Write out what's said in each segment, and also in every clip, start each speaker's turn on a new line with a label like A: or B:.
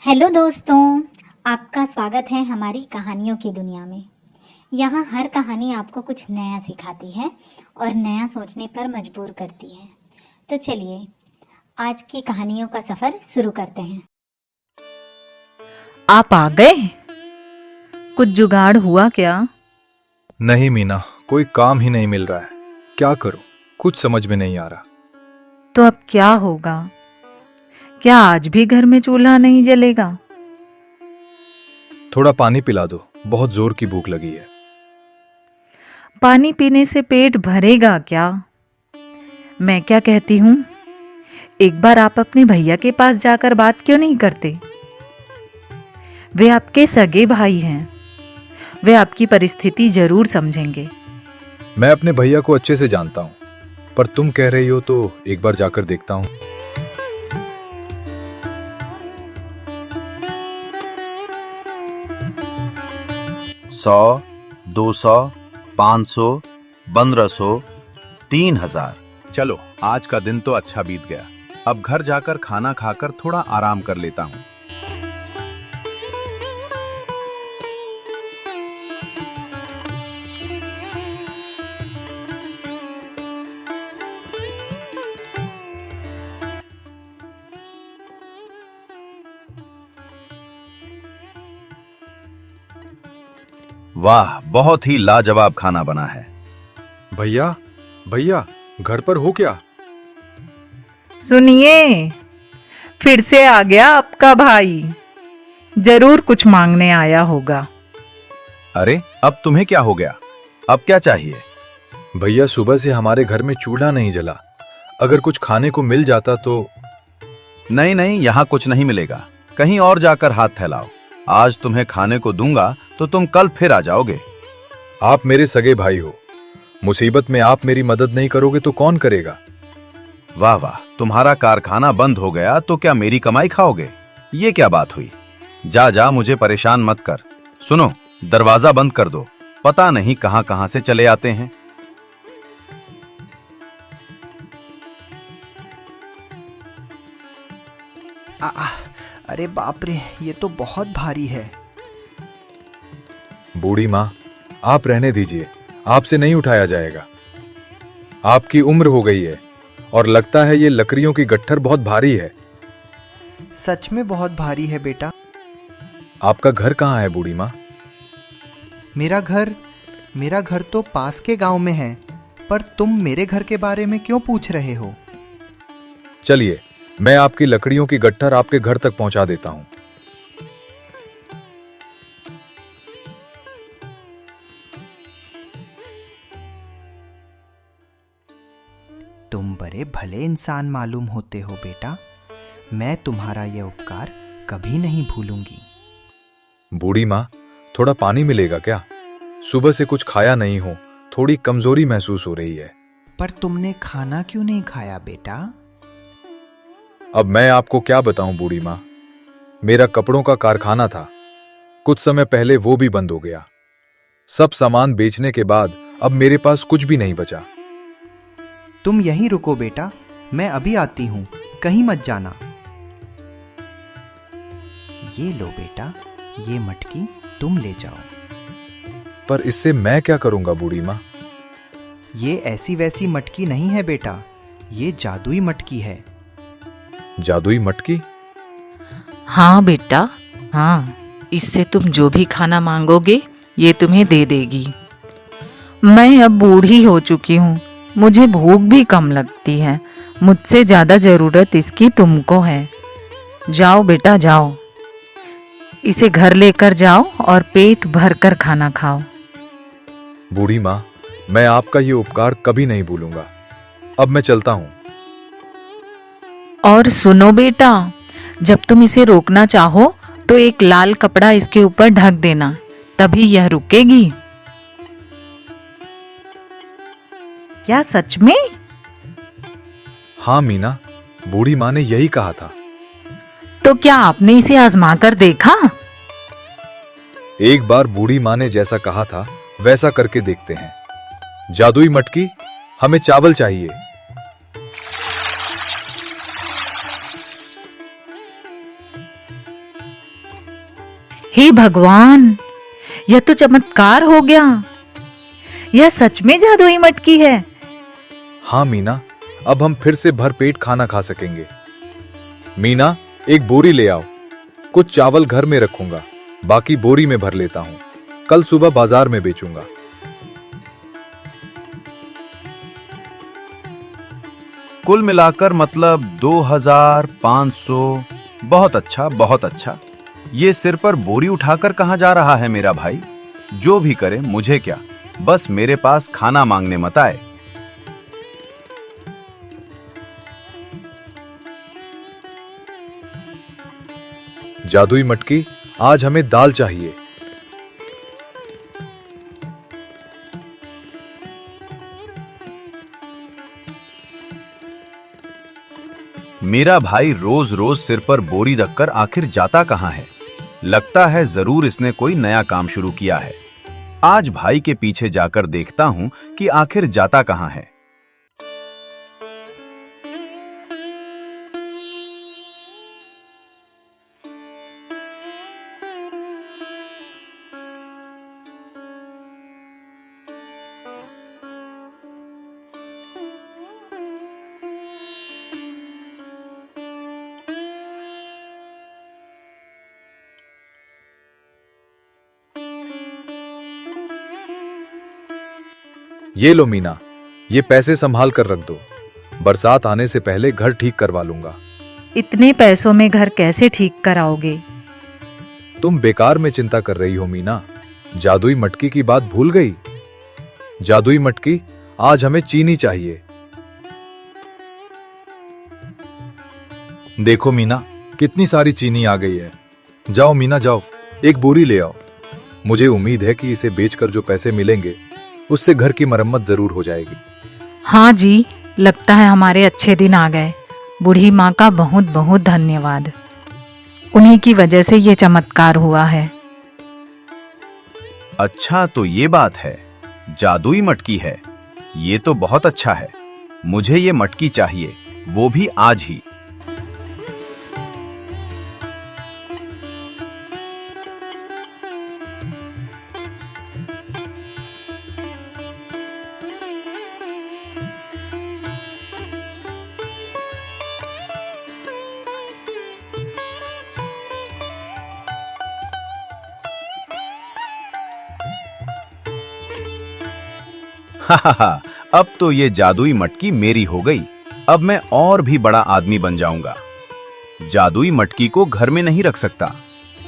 A: Hello दोस्तों, आपका स्वागत है हमारी कहानियों की दुनिया में। यहाँ हर कहानी आपको कुछ नया सिखाती है और नया सोचने पर मजबूर करती है। तो चलिए आज की कहानियों का सफ़र शुरू करते हैं।
B: आप आ गए? कुछ जुगाड़ हुआ क्या?
C: नहीं मीना, कोई काम ही नहीं मिल रहा है। क्या करूं, कुछ समझ में नहीं आ रहा।
B: तो अब क्या होगा? क्या आज भी घर में चूल्हा नहीं जलेगा?
C: थोड़ा पानी पिला दो, बहुत जोर की भूख लगी है।
B: पानी पीने से पेट भरेगा क्या? मैं क्या कहती हूँ, एक बार आप अपने भैया के पास जाकर बात क्यों नहीं करते? वे आपके सगे भाई हैं। वे आपकी परिस्थिति जरूर समझेंगे।
C: मैं अपने भैया को अच्छे से जानता हूं, पर तुम कह रही हो तो एक बार जाकर देखता हूं।
D: 100, 200, 500, 1500, 3000।
E: चलो, आज का दिन तो अच्छा बीत गया। अब घर जाकर खाना खाकर थोड़ा आराम कर लेता हूँ।
D: वाह, बहुत ही लाजवाब खाना बना है।
C: भैया, भैया, घर पर हो क्या?
B: सुनिए, फिर से आ गया आपका भाई। जरूर कुछ मांगने आया होगा।
E: अरे, अब तुम्हें क्या हो गया? अब क्या चाहिए?
C: भैया, सुबह से हमारे घर में चूल्हा नहीं जला। अगर कुछ खाने को मिल जाता तो।
E: नहीं नहीं, यहाँ कुछ नहीं मिलेगा। कहीं और जाकर हाथ फैलाओ। आज तुम्हें खाने को दूंगा तो तुम कल फिर आ जाओगे।
C: आप मेरे सगे भाई हो। मुसीबत में आप मेरी मदद नहीं करोगे तो कौन करेगा?
E: वाह वाह, तुम्हारा कारखाना बंद हो गया तो क्या मेरी कमाई खाओगे? ये क्या बात हुई? जा जा, मुझे परेशान मत कर। सुनो, दरवाजा बंद कर दो। पता नहीं कहां कहां से चले आते हैं।
F: अरे बाप रे, ये तो बहुत भारी है।
C: बूढ़ी माँ, आप रहने दीजिए, आपसे नहीं उठाया जाएगा। आपकी उम्र हो गई है और लगता है ये लकड़ियों की गट्ठर बहुत भारी है।
F: सच में बहुत भारी है बेटा।
C: आपका घर कहाँ है बूढ़ी माँ?
F: मेरा घर तो पास के गांव में है, पर तुम मेरे घर के बारे में क्यों पूछ रहे हो?
C: चलिए, मैं आपकी लकड़ियों की गट्ठर आपके घर तक पहुंचा देता हूं।
F: तुम बड़े भले इंसान मालूम होते हो बेटा। मैं तुम्हारा यह उपकार कभी नहीं भूलूंगी।
C: बूढ़ी माँ, थोड़ा पानी मिलेगा क्या? सुबह से कुछ खाया नहीं हो, थोड़ी कमजोरी महसूस हो रही है।
F: पर तुमने खाना क्यों नहीं खाया बेटा?
C: अब मैं आपको क्या बताऊं बूढ़ी माँ, मेरा कपड़ों का कारखाना था। कुछ समय पहले वो भी बंद हो गया। सब सामान बेचने के बाद अब मेरे पास कुछ भी नहीं बचा।
F: तुम यहीं रुको बेटा, मैं अभी आती हूं, कहीं मत जाना। ये लो बेटा, ये मटकी तुम ले जाओ।
C: पर इससे मैं क्या करूंगा बूढ़ी माँ?
F: ये ऐसी वैसी मटकी नहीं है बेटा, ये जादुई मटकी है।
C: जादुई मटकी?
B: हाँ बेटा, हाँ, इससे तुम जो भी खाना मांगोगे ये तुम्हें दे देगी। मैं अब बूढ़ी हो चुकी हूँ, मुझे भूख भी कम लगती है। मुझसे ज़्यादा ज़रूरत इसकी तुमको है। जाओ बेटा जाओ, इसे घर लेकर जाओ और पेट भर कर खाना खाओ।
C: बूढ़ी माँ, मैं आपका ये उपकार कभी नहीं भूलूंगा। अब मैं चलता हूं।
B: और सुनो बेटा, जब तुम इसे रोकना चाहो तो एक लाल कपड़ा इसके ऊपर ढक देना, तभी यह रुकेगी। क्या सच में?
C: हाँ मीना, बूढ़ी माँ ने यही कहा था।
B: तो क्या आपने इसे आजमा कर देखा?
C: एक बार बूढ़ी माँ ने जैसा कहा था वैसा करके देखते हैं। जादुई मटकी, हमें चावल चाहिए।
B: हे भगवान, यह तो चमत्कार हो गया। यह सच में जादुई मटकी है।
C: हाँ मीना, अब हम फिर से भरपेट खाना खा सकेंगे। मीना, एक बोरी ले आओ। कुछ चावल घर में रखूंगा, बाकी बोरी में भर लेता हूं। कल सुबह बाजार में बेचूंगा।
E: कुल मिलाकर मतलब 2500। बहुत अच्छा, बहुत अच्छा। ये सिर पर बोरी उठाकर कहां जा रहा है मेरा भाई? जो भी करे मुझे क्या, बस मेरे पास खाना मांगने मत आए।
C: जादुई मटकी, आज हमें दाल चाहिए।
E: मेरा भाई रोज रोज सिर पर बोरी रखकर आखिर जाता कहां है? लगता है जरूर इसने कोई नया काम शुरू किया है। आज भाई के पीछे जाकर देखता हूं कि आखिर जाता कहां है।
C: ये लो मीना, ये पैसे संभाल कर रख दो। बरसात आने से पहले घर ठीक करवा लूंगा।
B: इतने पैसों में घर कैसे ठीक कराओगे?
C: तुम बेकार में चिंता कर रही हो मीना। जादुई मटकी की बात भूल गई? जादुई मटकी, आज हमें चीनी चाहिए। देखो मीना, कितनी सारी चीनी आ गई है। जाओ मीना जाओ, एक बोरी ले आओ। मुझे उम्मीद है कि इसे बेचकर जो पैसे मिलेंगे उससे घर की मरम्मत जरूर हो जाएगी।
B: हाँ जी, लगता है हमारे अच्छे दिन आ गए। बूढ़ी माँ का बहुत बहुत धन्यवाद। उन्हीं की वजह से ये चमत्कार हुआ है।
E: अच्छा, तो ये बात है, जादुई मटकी है। ये तो बहुत अच्छा है। मुझे ये मटकी चाहिए, वो भी आज ही। हा, अब तो ये जादुई मटकी मेरी हो गई। अब मैं और भी बड़ा आदमी बन जाऊंगा। जादुई मटकी को घर में नहीं रख सकता।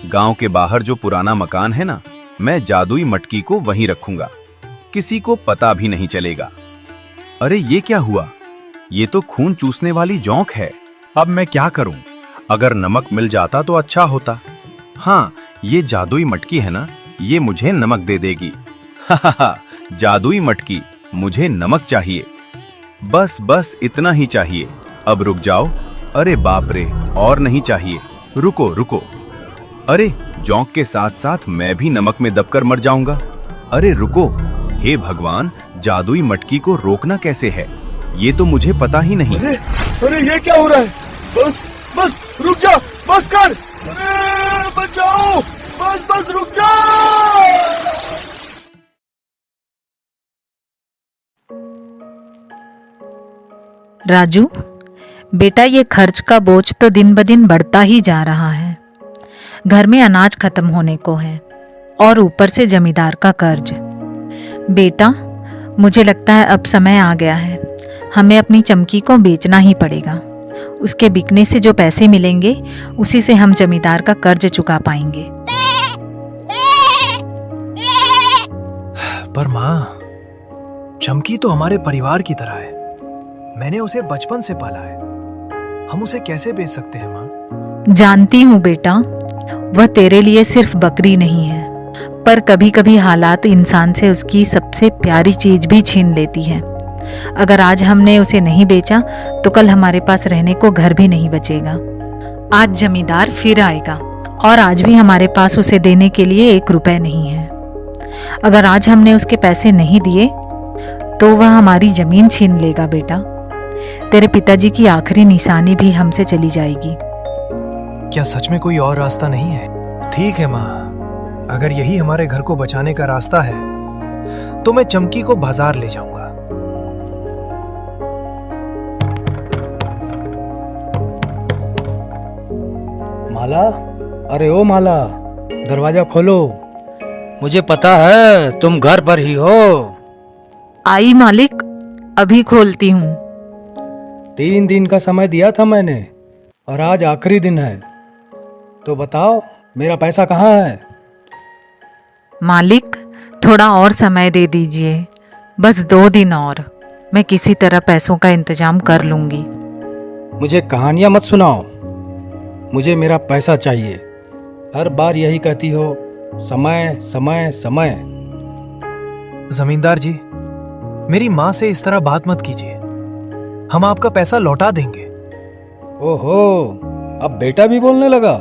E: गांव के बाहर जो पुराना मकान है ना, मैं जादुई मटकी को वहीं रखूंगा। किसी को पता भी नहीं चलेगा। अरे ये क्या हुआ? ये तो खून चूसने वाली जोंक है। अब मैं क्या करूं? अगर नमक मिल जाता तो अच्छा होता। हाँ, ये जादुई मटकी है ना, ये मुझे नमक दे देगी। हा, जादुई मटकी, मुझे नमक चाहिए। बस बस इतना ही चाहिए। अब रुक जाओ। अरे बाप रे, और नहीं चाहिए। रुको रुको। अरे जोंक के साथ साथ मैं भी नमक में दबकर मर जाऊंगा। अरे रुको, हे भगवान, जादुई मटकी को रोकना कैसे है? ये तो मुझे पता ही नहीं।
G: अरे ये क्या हो रहा है? बस बस रुक जा, बस कर। अरे बचाओ, बस बस रुक जा।
B: राजू बेटा, ये खर्च का बोझ तो दिन ब दिन बढ़ता ही जा रहा है। घर में अनाज खत्म होने को है और ऊपर से जमींदार का कर्ज। बेटा, मुझे लगता है अब समय आ गया है। हमें अपनी चमकी को बेचना ही पड़ेगा। उसके बिकने से जो पैसे मिलेंगे उसी से हम जमींदार का कर्ज चुका पाएंगे।
G: पर माँ, चमकी तो हमारे परिवार की तरह है। मैंने उसे बचपन से पाला है। हम उसे कैसे बेच सकते हैं माँ?
B: जानती हूँ बेटा, वह तेरे लिए सिर्फ बकरी नहीं है, पर कभी कभी हालात इंसान से उसकी सबसे प्यारी चीज भी छीन लेती है। अगर आज हमने उसे नहीं बेचा तो कल हमारे पास रहने को घर भी नहीं बचेगा। आज जमींदार फिर आएगा और आज भी हमारे पास उसे देने के लिए 1 रुपए नहीं है। अगर आज हमने उसके पैसे नहीं दिए तो वह हमारी जमीन छीन लेगा। बेटा, तेरे पिताजी की आखिरी निशानी भी हमसे चली जाएगी।
G: क्या सच में कोई और रास्ता नहीं है? ठीक है माँ, अगर यही हमारे घर को बचाने का रास्ता है तो मैं चमकी को बाजार ले जाऊंगा।
H: माला, अरे ओ माला, दरवाजा खोलो। मुझे पता है तुम घर पर ही हो।
B: आई मालिक, अभी खोलती हूँ।
H: 3 दिन का समय दिया था मैंने और आज आखिरी दिन है, तो बताओ मेरा पैसा कहाँ है?
B: मालिक, थोड़ा और समय दे दीजिए, बस 2 दिन और। मैं किसी तरह पैसों का इंतजाम कर लूंगी।
H: मुझे कहानियां मत सुनाओ, मुझे मेरा पैसा चाहिए। हर बार यही कहती हो, समय समय समय।
G: जमींदार जी, मेरी माँ से इस तरह बात मत कीजिए। हम आपका पैसा लौटा देंगे।
H: ओहो, अब बेटा भी बोलने लगा।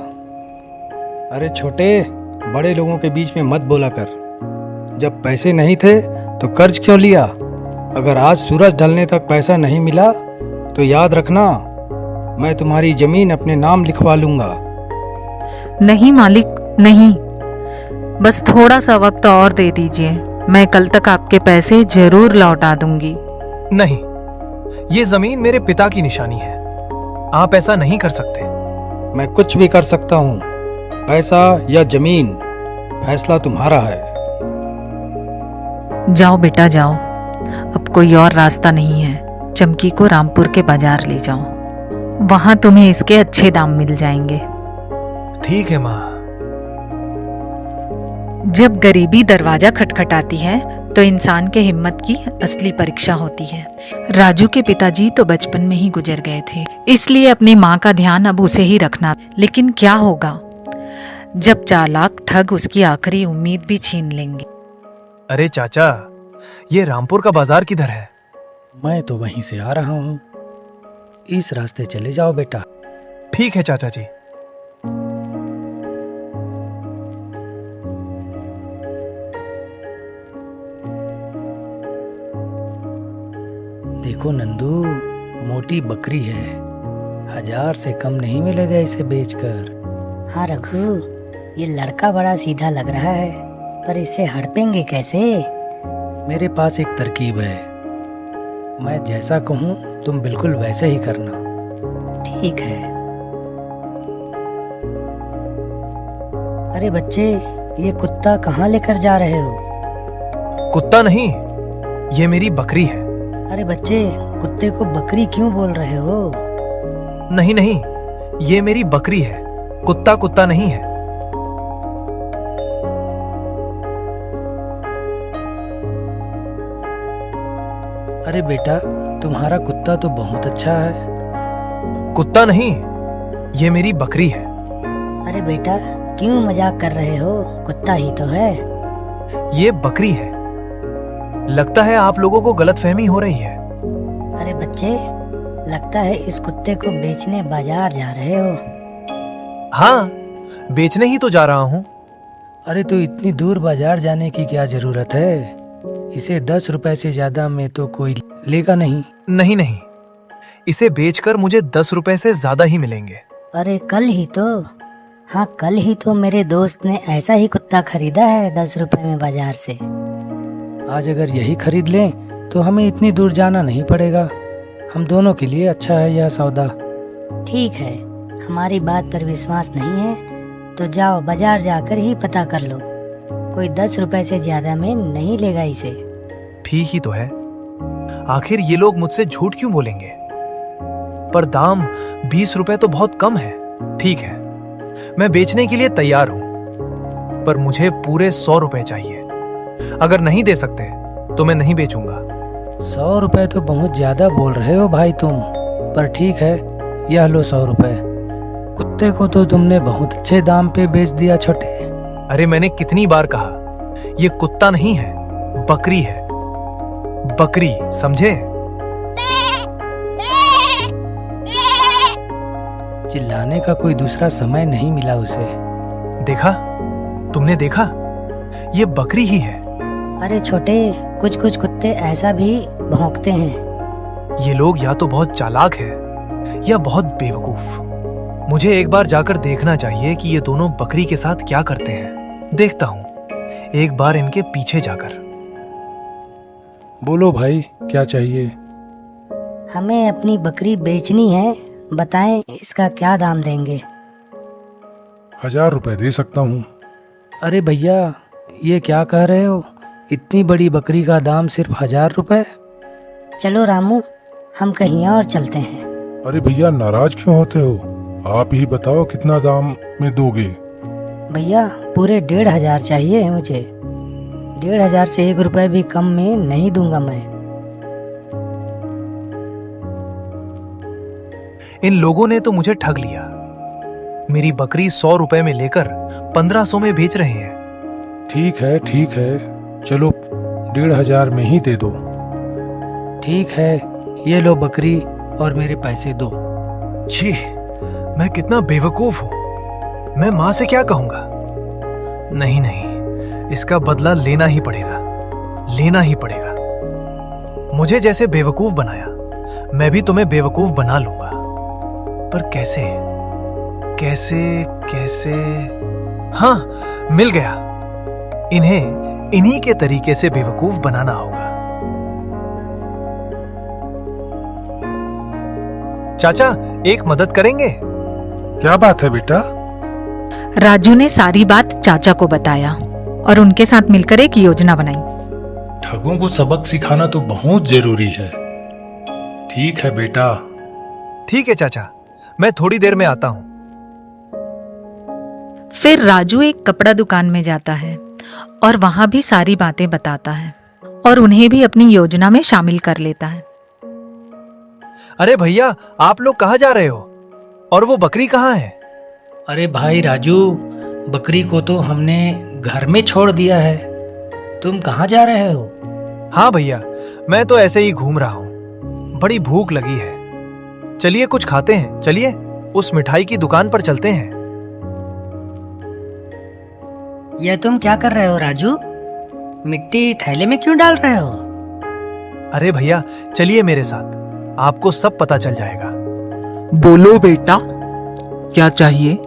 H: अरे छोटे, बड़े लोगों के बीच में मत बोला कर। जब पैसे नहीं थे तो कर्ज क्यों लिया? अगर आज सूरज ढलने तक पैसा नहीं मिला तो याद रखना, मैं तुम्हारी जमीन अपने नाम लिखवा लूंगा।
B: नहीं मालिक, नहीं, बस थोड़ा सा वक्त और दे दीजिए। मैं कल तक आपके पैसे जरूर लौटा दूंगी।
G: नहीं, ये जमीन मेरे पिता की निशानी है। आप ऐसा नहीं कर सकते।
H: मैं कुछ भी कर सकता हूँ, पैसा या जमीन, फैसला तुम्हारा है।
B: जाओ बेटा जाओ, अब कोई और रास्ता नहीं है। चमकी को रामपुर के बाजार ले जाओ, वहां तुम्हें इसके अच्छे दाम मिल जाएंगे।
G: ठीक है माँ।
B: जब गरीबी दरवाजा खटखटाती है तो इंसान के हिम्मत की असली परीक्षा होती है। राजू के पिताजी तो बचपन में ही गुजर गए थे, इसलिए अपनी माँ का ध्यान अब उसे ही रखना। लेकिन क्या होगा जब चालाक ठग उसकी आखिरी उम्मीद भी छीन लेंगे।
G: अरे चाचा, ये रामपुर का बाजार किधर है?
H: मैं तो वहीं से आ रहा हूँ, इस रास्ते चले जाओ बेटा।
G: ठीक है चाचा जी।
H: देखो नंदू, मोटी बकरी है, 1000 से कम नहीं मिलेगा इसे बेचकर।
I: हाँ रघु, ये लड़का बड़ा सीधा लग रहा है, पर इससे हड़पेंगे कैसे?
H: मेरे पास एक तरकीब है, मैं जैसा कहूँ तुम बिल्कुल वैसे ही करना।
I: ठीक है। अरे बच्चे, ये कुत्ता कहाँ लेकर जा रहे हो?
G: कुत्ता नहीं, ये मेरी बकरी है।
I: अरे बच्चे, कुत्ते को बकरी क्यों बोल रहे हो?
G: नहीं नहीं, ये मेरी बकरी है, कुत्ता कुत्ता नहीं है।
H: अरे बेटा, तुम्हारा कुत्ता तो बहुत अच्छा है।
G: कुत्ता नहीं, ये मेरी बकरी है।
I: अरे बेटा, क्यों मजाक कर रहे हो? कुत्ता ही तो है।
G: ये बकरी है। लगता है आप लोगों को गलतफहमी हो रही है।
I: अरे बच्चे, लगता है इस कुत्ते को बेचने बाजार जा रहे हो।
G: हाँ, बेचने ही तो जा रहा हूँ।
H: अरे तो इतनी दूर बाजार जाने की क्या जरूरत है? इसे 10 रुपए से ज्यादा में तो कोई लेगा नहीं।
G: नहीं नहीं, इसे बेचकर मुझे 10 रुपए से ज्यादा ही मिलेंगे।
I: अरे कल ही तो, हाँ कल ही तो मेरे दोस्त ने ऐसा ही कुत्ता खरीदा है 10 रुपए में बाजार से।
H: आज अगर यही खरीद लें तो हमें इतनी दूर जाना नहीं पड़ेगा। हम दोनों के लिए अच्छा है यह सौदा।
I: ठीक है, हमारी बात पर विश्वास नहीं है तो जाओ बाजार जाकर ही पता कर लो। कोई 10 रुपए से ज्यादा में नहीं लेगा इसे।
G: ठीक ही तो है, आखिर ये लोग मुझसे झूठ क्यों बोलेंगे? पर दाम 20 रुपए तो बहुत कम है। ठीक है, मैं बेचने के लिए तैयार हूं, पर मुझे पूरे 100 रुपए चाहिए। अगर नहीं दे सकते तो मैं नहीं बेचूंगा।
H: 100 रुपए तो बहुत ज्यादा बोल रहे हो भाई तुम, पर ठीक है, यह लो 100 रुपए। कुत्ते को तो तुमने बहुत अच्छे दाम पे बेच दिया छोटे।
G: अरे मैंने कितनी बार कहा, ये कुत्ता नहीं है, बकरी है। बकरी, समझे?
H: चिल्लाने का कोई दूसरा समय नहीं मिला उसे।
G: देखा, तुमने देखा, ये बकरी ही है।
I: अरे छोटे, कुछ कुछ कुत्ते ऐसा भी भौंकते हैं।
G: ये लोग या तो बहुत चालाक है या बहुत बेवकूफ। मुझे एक बार जाकर देखना चाहिए कि ये दोनों बकरी के साथ क्या करते हैं। देखता हूं एक बार इनके पीछे जाकर।
H: बोलो भाई, क्या चाहिए?
I: हमें अपनी बकरी बेचनी है, बताएं इसका क्या दाम देंगे?
J: 1000 रुपए दे सकता हूँ।
H: अरे भैया, ये क्या कह रहे हो? इतनी बड़ी बकरी का दाम सिर्फ 1000 रुपए?
I: चलो रामू, हम कहीं और चलते हैं।
J: अरे भैया, नाराज क्यों होते हो? आप ही बताओ कितना दाम में दोगे?
I: भैया पूरे 1500 चाहिए मुझे। 1500 से 1 रुपए भी कम में नहीं दूंगा मैं।
G: इन लोगों ने तो मुझे ठग लिया। मेरी बकरी 100 रुपए में लेकर 1500 में बेच रहे हैं।
J: ठीक है, चलो 1500 में ही दे दो।
H: ठीक है, ये लो बकरी और मेरे पैसे दो।
G: छी, मैं कितना बेवकूफ हूं। मैं माँ से क्या कहूंगा? नहीं, इसका बदला लेना ही पड़ेगा। मुझे जैसे बेवकूफ बनाया, मैं भी तुम्हें बेवकूफ बना लूंगा। पर कैसे? हाँ, मिल गया। इन्हें इन्हीं के तरीके से बेवकूफ बनाना होगा। चाचा, एक मदद करेंगे?
J: क्या बात है बेटा?
B: राजू ने सारी बात चाचा को बताया और उनके साथ मिलकर एक योजना बनाई।
J: ठगों को सबक सिखाना तो बहुत जरूरी है। ठीक है बेटा।
G: ठीक है चाचा, मैं थोड़ी देर में आता हूं।
B: फिर राजू एक कपड़ा दुकान में जाता है और वहां भी सारी बातें बताता है और उन्हें भी अपनी योजना में शामिल कर लेता है।
G: अरे भैया, आप लोग कहाँ जा रहे हो? और वो बकरी कहाँ है?
H: अरे भाई राजू, बकरी को तो हमने घर में छोड़ दिया है। तुम कहाँ जा रहे हो?
G: हाँ भैया, मैं तो ऐसे ही घूम रहा हूँ। बड़ी भूख लगी है। चलिए कुछ खाते हैं। चलिए उस मिठाई की दुकान पर चलते हैं।
I: यह तुम क्या कर रहे हो राजू? मिट्टी थैले में क्यों डाल रहे हो?
G: अरे भैया, चलिए मेरे साथ, आपको सब पता चल जाएगा।
B: बोलो बेटा, क्या चाहिए?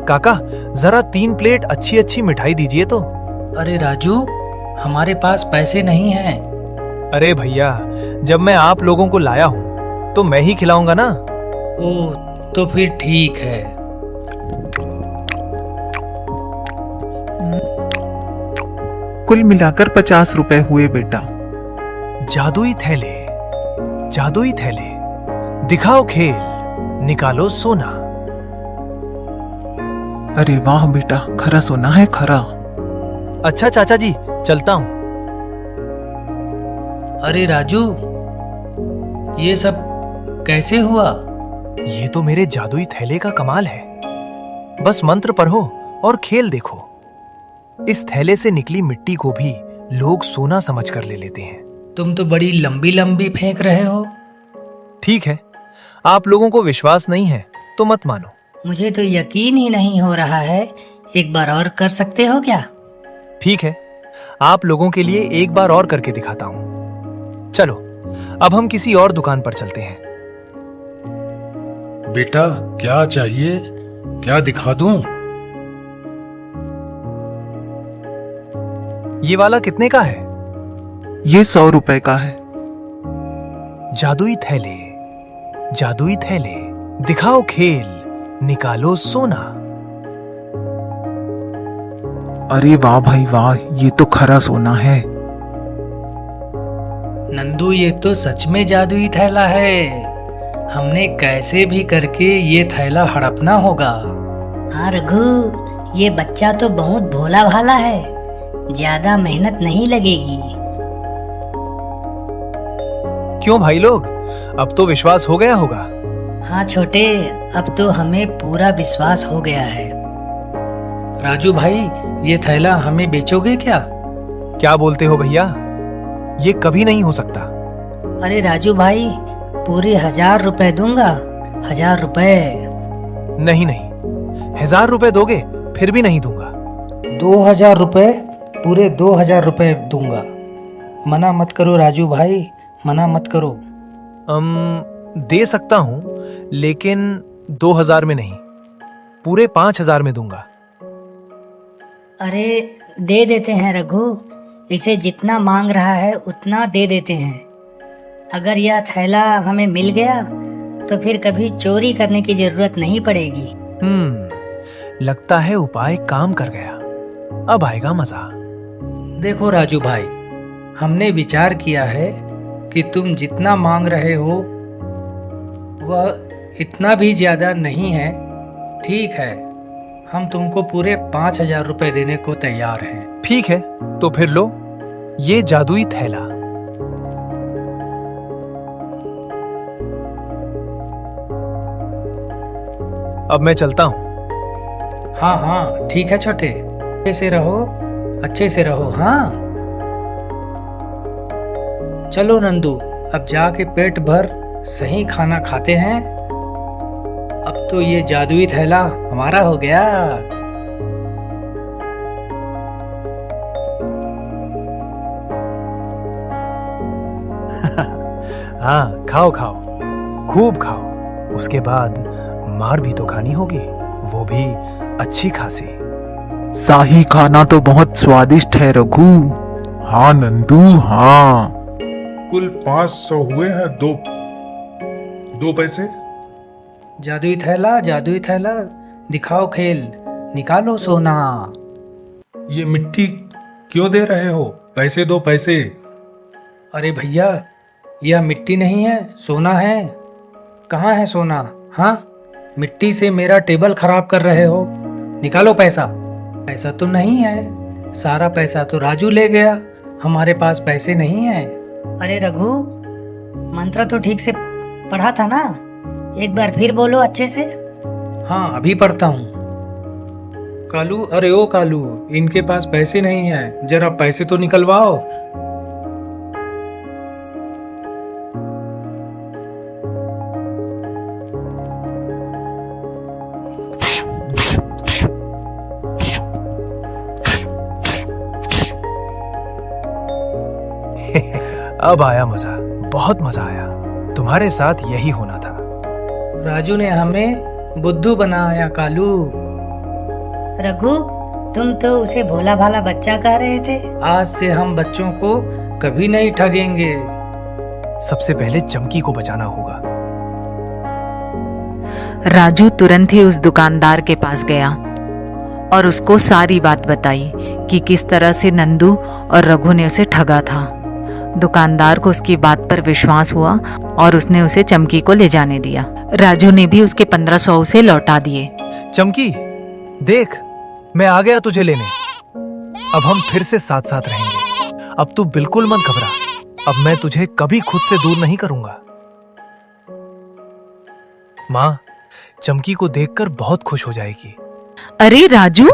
G: काका, जरा 3 प्लेट अच्छी मिठाई दीजिए तो।
H: अरे राजू, हमारे पास पैसे नहीं हैं।
G: अरे भैया, जब मैं आप लोगों को लाया हूँ तो मैं ही खिलाऊंगा ना।
H: ओह, तो फिर ठीक है।
B: कुल मिलाकर 50 रुपए हुए बेटा।
G: जादुई थैले, दिखाओ खेल, निकालो सोना।
B: अरे वाह बेटा, खरा सोना है, खरा।
G: अच्छा चाचा जी, चलता हूँ।
H: अरे राजू, ये सब कैसे हुआ?
G: ये तो मेरे जादुई थैले का कमाल है। बस मंत्र पढ़ो और खेल देखो। इस थैले से निकली मिट्टी को भी लोग सोना समझ कर ले लेते हैं।
H: तुम तो बड़ी लंबी लंबी फेंक रहे हो।
G: ठीक है, आप लोगों को विश्वास नहीं है तो मत मानो।
I: मुझे तो यकीन ही नहीं हो रहा है। एक बार और कर सकते हो क्या?
G: ठीक है, आप लोगों के लिए एक बार और करके दिखाता हूं। चलो, अब हम किसी और दुकान पर चलते हैं।
J: बेटा, क्या चाहिए? क्या दिखा दूं?
G: ये वाला कितने का है?
B: ये 100 रुपए का है।
G: जादुई थैले, दिखाओ खेल, निकालो सोना।
B: अरे वाह भाई वाह, ये तो खरा सोना है।
H: नंदू, ये तो सच में जादुई थैला है। हमने कैसे भी करके ये थैला हड़पना होगा।
I: हाँ रघु, ये बच्चा तो बहुत भोला भाला है। ज्यादा मेहनत नहीं लगेगी।
G: क्यों भाई लोग, अब तो विश्वास हो गया होगा।
I: हाँ छोटे, अब तो हमें पूरा विश्वास हो गया है।
H: राजू भाई, ये थैला हमें बेचोगे क्या?
G: क्या बोलते हो भैया? ये कभी नहीं हो सकता।
I: अरे राजू भाई, पूरे 1000 रुपए दूंगा। 1000 रुपए।
G: नहीं, 1000 रुपए दोगे फिर भी नहीं दूंगा।
H: 2000 रुपए, पूरे 2000 रुपए दूंगा। मना मत करो राजू भाई, मना मत करो।
G: दे सकता हूं, लेकिन 2000 में नहीं, पूरे 5000 में दूंगा।
I: अरे दे देते हैं रघु, इसे जितना मांग रहा है उतना दे देते हैं। अगर यह थैला हमें मिल गया तो फिर कभी चोरी करने की जरूरत नहीं पड़ेगी।
G: लगता है उपाय काम कर गया। अब आएगा मजा।
H: देखो राजू भाई, हमने विचार किया है कि तुम जितना मांग रहे हो वह इतना भी ज्यादा नहीं है। ठीक है, हम तुमको पूरे 5,000 रुपए देने को तैयार हैं।
G: ठीक है, तो फिर लो ये जादुई थैला। अब मैं चलता हूँ।
H: हाँ हाँ ठीक है छोटे, अच्छे से रहो, अच्छे से रहो। हाँ चलो नंदू, अब जाके पेट भर सही खाना खाते हैं। अब तो ये जादुई थैला हमारा हो गया।
G: हाँ खाओ खाओ, खूब खाओ। उसके बाद मार भी तो खानी होगी, वो भी अच्छी खासी।
K: शाही खाना तो बहुत स्वादिष्ट है रघु। हाँ नंदू हाँ।
J: कुल 500 हुए हैं। दो पैसे।
H: जादुई थैला, जादुई थैला, दिखाओ खेल, निकालो सोना।
J: ये मिट्टी क्यों दे रहे हो? पैसे दो पैसे।
H: अरे भैया, यह मिट्टी नहीं है, सोना है। कहाँ है सोना? हाँ, मिट्टी से मेरा टेबल खराब कर रहे हो। निकालो पैसा। पैसा तो नहीं है, सारा पैसा तो राजू ले गया। हमारे पास पैसे नहीं है।
I: अरे रघु, मंत्र तो ठीक से पढ़ा था ना? एक बार फिर बोलो अच्छे से।
H: हाँ अभी पढ़ता हूँ। कालू, अरे ओ कालू, इनके पास पैसे नहीं है, जरा पैसे तो निकलवाओ।
G: अब आया मजा, बहुत मजा आया। तुम्हारे साथ यही होना था।
H: राजू ने हमें बुद्धू बनाया कालू।
I: रघु, तुम तो उसे भोला भाला बच्चा कह रहे थे।
H: आज से हम बच्चों को कभी नहीं ठगेंगे।
G: सबसे पहले चमकी को बचाना होगा।
B: राजू तुरंत ही उस दुकानदार के पास गया और उसको सारी बात बताई कि किस तरह से नंदू और रघु ने उसे ठगा था। दुकानदार को उसकी बात पर विश्वास हुआ और उसने उसे चमकी को ले जाने दिया। राजू ने भी उसके 1500 उसे लौटा दिए।
G: चमकी, देख, मैं आ गया तुझे लेने। अब हम फिर से साथ साथ रहेंगे। अब तू बिल्कुल मत घबरा। अब मैं तुझे कभी खुद से दूर नहीं करूंगा। माँ चमकी को देखकर बहुत खुश हो जाएगी।
B: अरे राजू,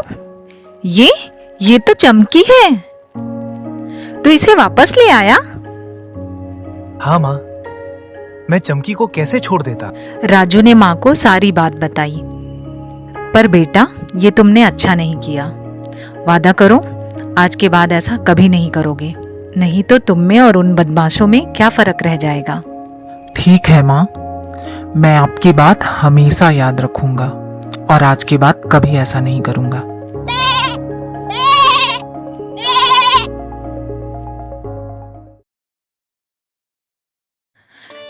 B: ये तो चमकी है। तू इसे वापस ले आया?
G: हाँ माँ, मैं चमकी को कैसे छोड़ देता।
B: राजू ने माँ को सारी बात बताई। पर बेटा, ये तुमने अच्छा नहीं किया। वादा करो आज के बाद ऐसा कभी नहीं करोगे, नहीं तो तुम में और उन बदमाशों में क्या फर्क रह जाएगा।
K: ठीक है माँ, मैं आपकी बात हमेशा याद रखूंगा और आज के बाद कभी ऐसा नहीं करूंगा।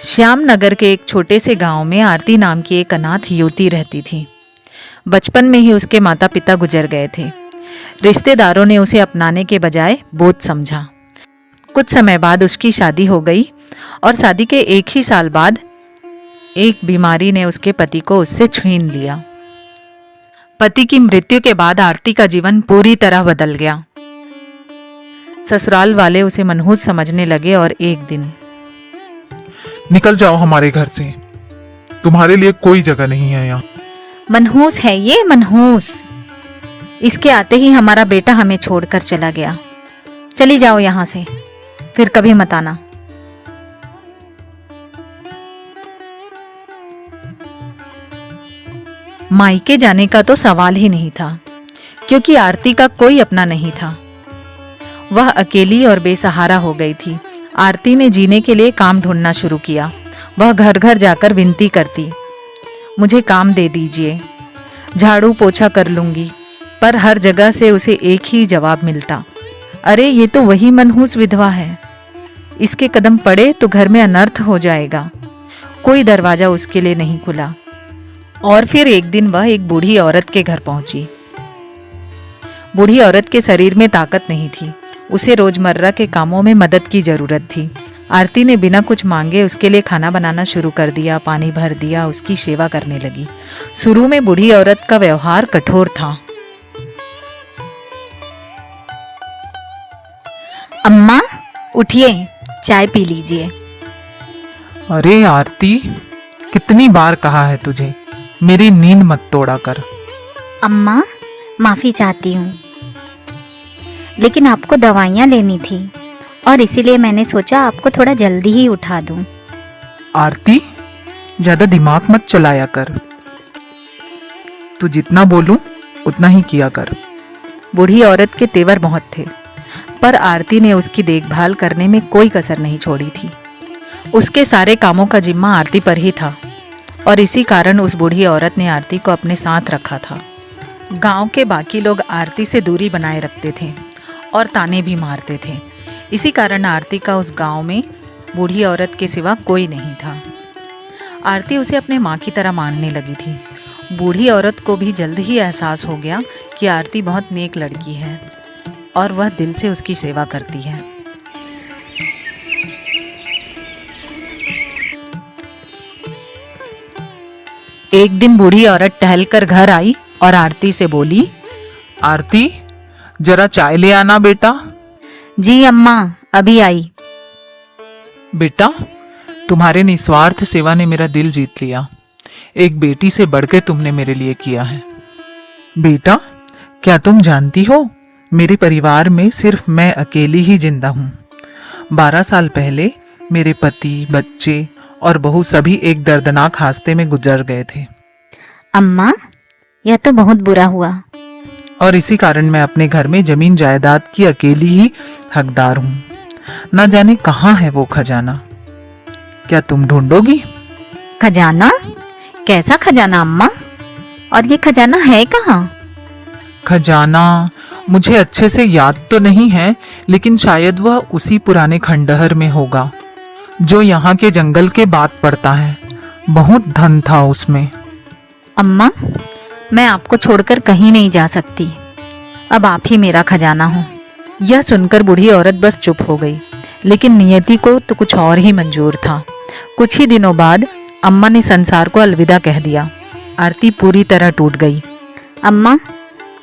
B: श्याम नगर के एक छोटे से गांव में आरती नाम की एक अनाथ युवती रहती थी। बचपन में ही उसके माता पिता गुजर गए थे। रिश्तेदारों ने उसे अपनाने के बजाय बोझ समझा। कुछ समय बाद उसकी शादी हो गई और शादी के 1 ही साल बाद एक बीमारी ने उसके पति को उससे छीन लिया। पति की मृत्यु के बाद आरती का जीवन पूरी तरह बदल गया। ससुराल वाले उसे मनहूस समझने लगे और एक दिन,
K: निकल जाओ हमारे घर से, तुम्हारे लिए कोई जगह नहीं है यहाँ।
A: मनहूस है ये, मनहूस। इसके आते ही हमारा बेटा हमें छोड़कर चला गया। चली जाओ यहाँ से, फिर कभी मत आना।
B: मायके जाने का तो सवाल ही नहीं था, क्योंकि आरती का कोई अपना नहीं था। वह अकेली और बेसहारा हो गई थी। आरती ने जीने के लिए काम ढूंढना शुरू किया। वह घर घर जाकर विनती करती, मुझे काम दे दीजिए, झाड़ू पोछा कर लूंगी, पर हर जगह से उसे एक ही जवाब मिलता, अरे ये तो वही मनहूस विधवा है, इसके कदम पड़े तो घर में अनर्थ हो जाएगा। कोई दरवाजा उसके लिए नहीं खुला। और फिर एक दिन वह एक बूढ़ी औरत के घर पहुंची। बूढ़ी औरत के शरीर में ताकत नहीं थी, उसे रोजमर्रा के कामों में मदद की जरूरत थी। आरती ने बिना कुछ मांगे उसके लिए खाना बनाना शुरू कर दिया, पानी भर दिया, उसकी सेवा करने लगी। शुरू में बूढ़ी औरत का व्यवहार कठोर था।
A: अम्मा उठिए, चाय पी लीजिए।
K: अरे आरती, कितनी बार कहा है तुझे, मेरी नींद मत तोड़ा कर।
A: अम्मा माफ़ी चाहती हूँ, लेकिन आपको दवाइयाँ लेनी थी और इसीलिए मैंने सोचा आपको थोड़ा जल्दी ही उठा दूँ।
K: आरती, ज्यादा दिमाग मत चलाया कर, तू जितना बोलूं उतना ही किया कर।
B: बूढ़ी औरत के तेवर बहुत थे, पर आरती ने उसकी देखभाल करने में कोई कसर नहीं छोड़ी थी। उसके सारे कामों का जिम्मा आरती पर ही था और इसी कारण उस बूढ़ी औरत ने आरती को अपने साथ रखा था। गांव के बाकी लोग आरती से दूरी बनाए रखते थे और ताने भी मारते थे। इसी कारण आरती का उस गांव में बूढ़ी औरत के सिवा कोई नहीं था। आरती उसे अपने माँ की तरह मानने लगी थी। बूढ़ी औरत को भी जल्द ही एहसास हो गया कि आरती बहुत नेक लड़की है और वह दिल से उसकी सेवा करती है। एक दिन बूढ़ी औरत टहलकर घर आई और आरती से बोली,
K: आरती, जरा चाय ले आना बेटा।
A: जी अम्मा, अभी आई।
K: बेटा, तुम्हारे निस्वार्थ सेवा ने मेरा दिल जीत लिया। एक बेटी से बढ़कर तुमने मेरे लिए किया है। बेटा, क्या तुम जानती हो, मेरे परिवार में सिर्फ मैं अकेली ही जिंदा हूँ। 12 साल पहले मेरे पति, बच्चे और बहू सभी एक दर्दनाक हादसे में गुजर गए थे।
A: अम्मा, यह तो बहुत बुरा हुआ।
K: और इसी कारण मैं अपने घर में जमीन जायदाद की अकेली ही हकदार हूँ। न जाने कहाँ है वो खजाना, क्या तुम ढूंढोगी?
A: खजाना? कैसा खजाना अम्मा? और ये खजाना है कहाँ?
K: खजाना मुझे अच्छे से याद तो नहीं है, लेकिन शायद वह उसी पुराने खंडहर में होगा जो यहाँ के जंगल के बाद पड़ता है। बहुत धन था उसमें।
A: अम्मा, मैं आपको छोड़कर कहीं नहीं जा सकती। अब आप ही मेरा खजाना हो।
B: यह सुनकर बूढ़ी औरत बस चुप हो गई, लेकिन नियति को तो कुछ और ही मंजूर था। कुछ ही दिनों बाद अम्मा ने संसार को अलविदा कह दिया। आरती पूरी तरह टूट गई।
A: अम्मा,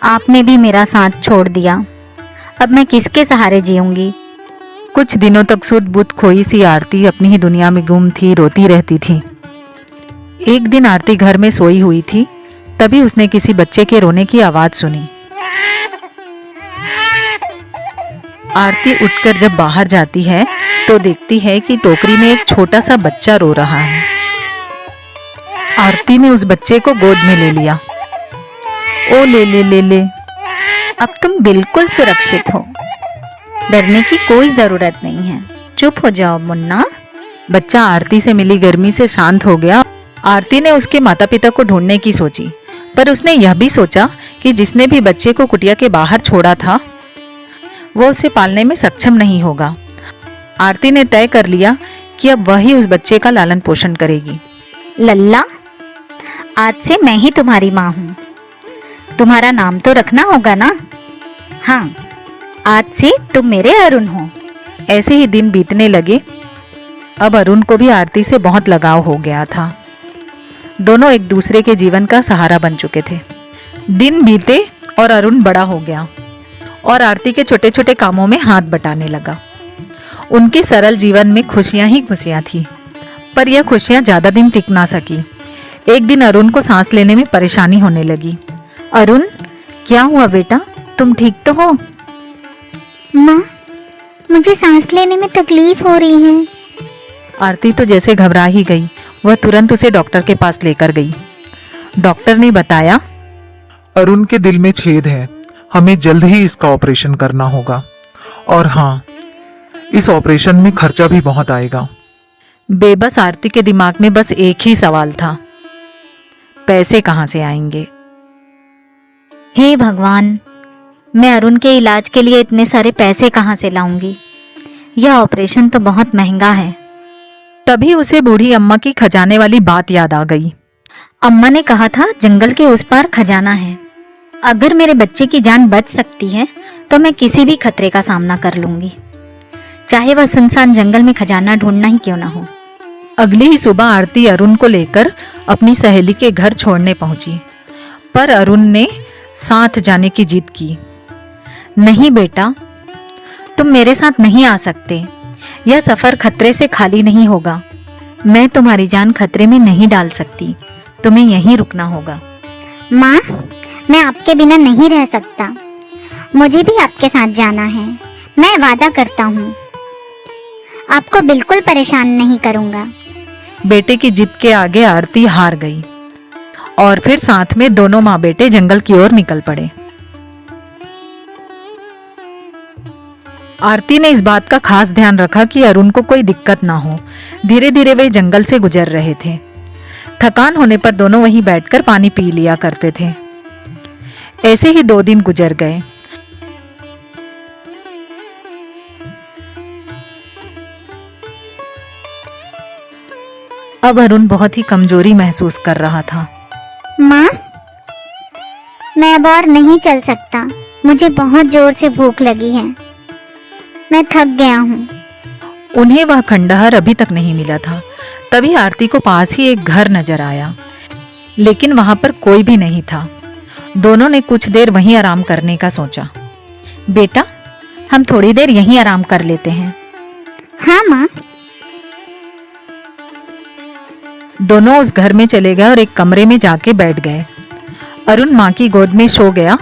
A: आपने भी मेरा साथ छोड़ दिया। अब मैं किसके सहारे जीऊंगी?
B: कुछ दिनों तक सुध बुध खोई सी आरती अपनी ही दुनिया में गुम थी, रोती रहती थी। एक दिन आरती घर में सोई हुई थी, तभी उसने किसी बच्चे के रोने की आवाज सुनी। आरती उठकर जब बाहर जाती है तो देखती है कि टोकरी में एक छोटा सा बच्चा रो रहा है। आरती ने उस बच्चे को गोद में ले लिया।
A: ओ ले ले ले ले, अब तुम बिल्कुल सुरक्षित हो। डरने की कोई जरूरत नहीं है। चुप हो जाओ मुन्ना।
B: बच्चा आरती से मिली गर्मी से शांत हो गया। आरती ने उसके माता पिता को ढूंढने की सोची, पर उसने यह भी सोचा कि जिसने भी बच्चे को कुटिया के बाहर छोड़ा था वो उसे पालने में सक्षम नहीं होगा। आरती ने तय कर लिया कि अब वही उस बच्चे का लालन पोषण करेगी।
A: लल्ला, आज से मैं ही तुम्हारी माँ हूँ। तुम्हारा नाम तो रखना होगा ना? हाँ, आज से तुम मेरे अरुण हो।
B: ऐसे ही दिन बीतने लगे। अब अरुण को भी आरती से बहुत लगाव हो गया था। दोनों एक दूसरे के जीवन का सहारा बन चुके थे। दिन बीते और अरुण बड़ा हो गया और आरती के छोटे छोटे कामों में हाथ बटाने लगा। उनके सरल जीवन में खुशियां ही खुशियां थी, पर यह खुशियां ज्यादा दिन टिक ना सकी। एक दिन अरुण को सांस लेने में परेशानी होने लगी।
A: अरुण, क्या हुआ बेटा? तुम ठीक तो हो?
L: माँ, मुझे सांस लेने में तकलीफ हो रही है।
B: आरती तो जैसे घबरा ही गई। वह तुरंत उसे डॉक्टर के पास लेकर गई। डॉक्टर ने बताया,
K: अरुण के दिल में छेद है, हमें जल्द ही इसका ऑपरेशन करना होगा। और हाँ, इस ऑपरेशन में खर्चा भी बहुत आएगा।
B: बेबस आरती के दिमाग में बस एक ही सवाल था, पैसे कहाँ से आएंगे।
A: हे भगवान, मैं अरुण के इलाज के लिए इतने सारे पैसे कहाँ से लाऊंगी? यह ऑपरेशन तो बहुत महंगा है।
B: तभी उसे बूढ़ी अम्मा की खजाने वाली बात याद आ गई।
A: अम्मा ने कहा था जंगल के उस पार खजाना है। अगर मेरे बच्चे की जान बच सकती है तो मैं किसी भी खतरे का सामना कर लूंगी, चाहे वह सुनसान जंगल में खजाना ढूंढना ही क्यों ना हो।
B: अगली ही सुबह आरती अरुण को लेकर अपनी सहेली के घर छोड़ने पहुंची, पर अरुण ने साथ जाने की जिद की।
A: नहीं बेटा, तुम मेरे साथ नहीं आ सकते। यह सफर खतरे से खाली नहीं होगा। मैं तुम्हारी जान खतरे में नहीं डाल सकती। तुम्हें यहीं रुकना होगा।
L: माँ, मैं आपके बिना नहीं रह सकता। मुझे भी आपके साथ जाना है। मैं वादा करता हूँ, आपको बिल्कुल परेशान नहीं करूँगा।
B: बेटे की जिद के आगे आरती हार गई और फिर साथ में दोनों माँ बेटे जंगल की ओर निकल पड़े। आरती ने इस बात का खास ध्यान रखा कि अरुण को कोई दिक्कत ना हो। धीरे धीरे वे जंगल से गुजर रहे थे। थकान होने पर दोनों वहीं बैठकर पानी पी लिया करते थे। ऐसे ही 2 दिन गुजर गए। अब अरुण बहुत ही कमजोरी महसूस कर रहा था।
L: माँ, मैं अब और नहीं चल सकता। मुझे बहुत जोर से भूख लगी है। मैं थक गया हूँ।
B: उन्हें वह खंडहर अभी तक नहीं मिला था। तभी आरती को पास ही एक घर नजर आया, लेकिन वहां पर कोई भी नहीं था। दोनों ने कुछ देर वहीं आराम करने का सोचा।
A: बेटा, हम थोड़ी देर यहीं आराम कर लेते हैं।
L: हाँ माँ।
B: दोनों उस घर में चले गए और एक कमरे में जाके बैठ गए। अरुण माँ की गोद में सो गया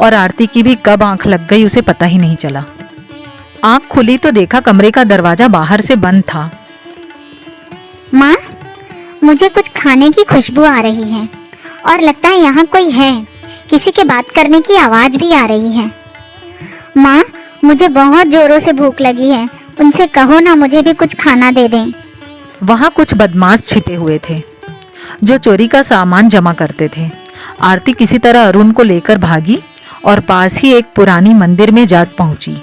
B: और आरती की भी कब आंख लग गई उसे पता ही नहीं चला। आंख खुली तो देखा कमरे का दरवाजा बाहर से बंद था।
L: माँ, मुझे कुछ खाने की खुशबू आ रही है और लगता है यहाँ कोई है। किसी के बात करने की आवाज भी आ रही है। माँ, मुझे बहुत जोरों से भूख लगी है। उनसे कहो ना मुझे भी कुछ खाना दे दें।
B: वहां कुछ बदमाश छिपे हुए थे जो चोरी का सामान जमा करते थे। आरती किसी तरह अरुण को लेकर भागी और पास ही एक पुरानी मंदिर में जा पहुंची।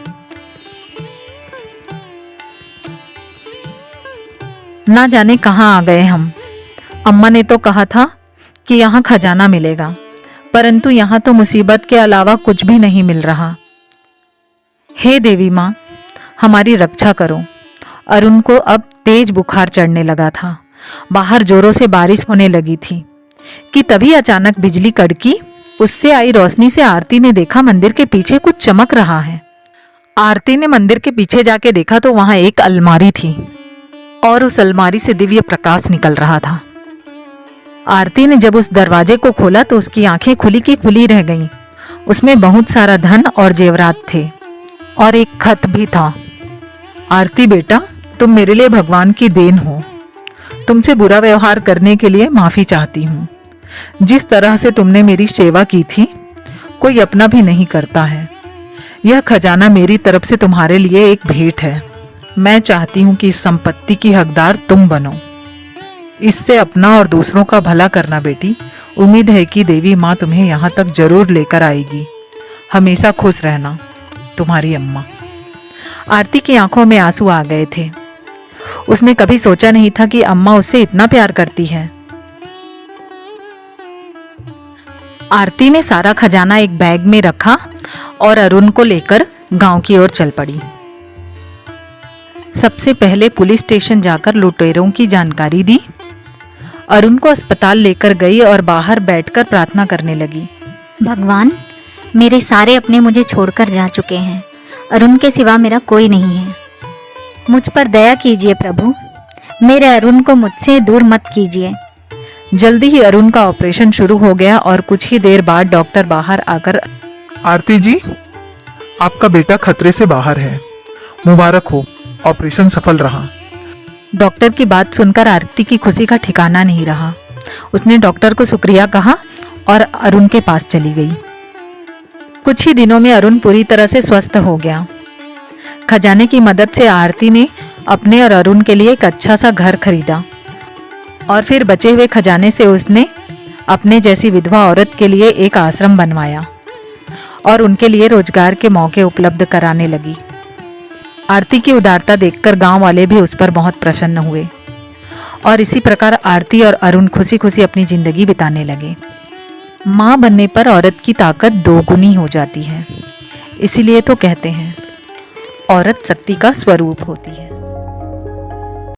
B: ना जाने कहाँ आ गए हम। अम्मा ने तो कहा था कि यहाँ खजाना मिलेगा, परंतु यहाँ तो मुसीबत के अलावा कुछ भी नहीं मिल रहा। हे देवी माँ, हमारी रक्षा करो। अरुण को अब तेज बुखार चढ़ने लगा था। बाहर जोरों से बारिश होने लगी थी कि तभी अचानक बिजली कड़की। उससे आई रोशनी से आरती ने देखा मंदिर के पीछे कुछ चमक रहा है। आरती ने मंदिर के पीछे जाके देखा तो वहां एक अलमारी थी और उस अलमारी से दिव्य प्रकाश निकल रहा था। आरती ने जब उस दरवाजे को खोला तो उसकी आंखें खुली की खुली रह गईं। उसमें बहुत सारा धन और जेवरात थे और एक खत भी था। आरती बेटा, तुम मेरे लिए भगवान की देन हो। तुमसे बुरा व्यवहार करने के लिए माफी चाहती हूँ। जिस तरह से तुमने मेरी सेवा की थी, कोई अपना भी नहीं करता है। यह खजाना मेरी तरफ से तुम्हारे लिए एक भेंट है। मैं चाहती हूँ कि इस संपत्ति की हकदार तुम बनो। इससे अपना और दूसरों का भला करना बेटी। उम्मीद है कि देवी माँ तुम्हें यहाँ तक जरूर लेकर आएगी। हमेशा खुश रहना, तुम्हारी अम्मा। आरती की आंखों में आंसू आ गए थे। उसने कभी सोचा नहीं था कि अम्मा उससे इतना प्यार करती है। आरती ने सारा खजाना एक बैग में रखा और अरुण को लेकर गांव की ओर चल पड़ी। सबसे पहले पुलिस स्टेशन जाकर लुटेरों की जानकारी दी। अरुण को अस्पताल लेकर गई और बाहर बैठकर प्रार्थना करने लगी।
A: भगवान, मेरे सारे अपने मुझे छोड़कर जा चुके हैं। अरुण के सिवा मेरा कोई नहीं है। मुझ पर दया कीजिए प्रभु। मेरे अरुण को मुझसे दूर मत कीजिए।
B: जल्दी ही अरुण का ऑपरेशन शुरू हो गया और कुछ ही देर बाद डॉक्टर बाहर आकर,
K: आरती जी, आपका बेटा खतरे से बाहर है। मुबारक हो, ऑपरेशन सफल रहा।
B: डॉक्टर की बात सुनकर आरती की खुशी का ठिकाना नहीं रहा। उसने डॉक्टर को शुक्रिया कहा और अरुण के पास चली गई। कुछ ही दिनों में अरुण पूरी तरह से स्वस्थ हो गया। खजाने की मदद से आरती ने अपने और अरुण के लिए एक अच्छा सा घर खरीदा और फिर बचे हुए खजाने से उसने अपने जैसी विधवा औरत के लिए एक आश्रम बनवाया। और उनके लिए रोजगार के मौके उपलब्ध कराने लगी। आरती की उदारता देखकर गांव वाले भी उस पर बहुत प्रसन्न हुए और इसी प्रकार आरती और अरुण खुशी खुशी अपनी जिंदगी बिताने लगे। माँ बनने पर औरत की ताकत दोगुनी हो जाती है, इसीलिए तो कहते हैं औरत शक्ति का स्वरूप होती है।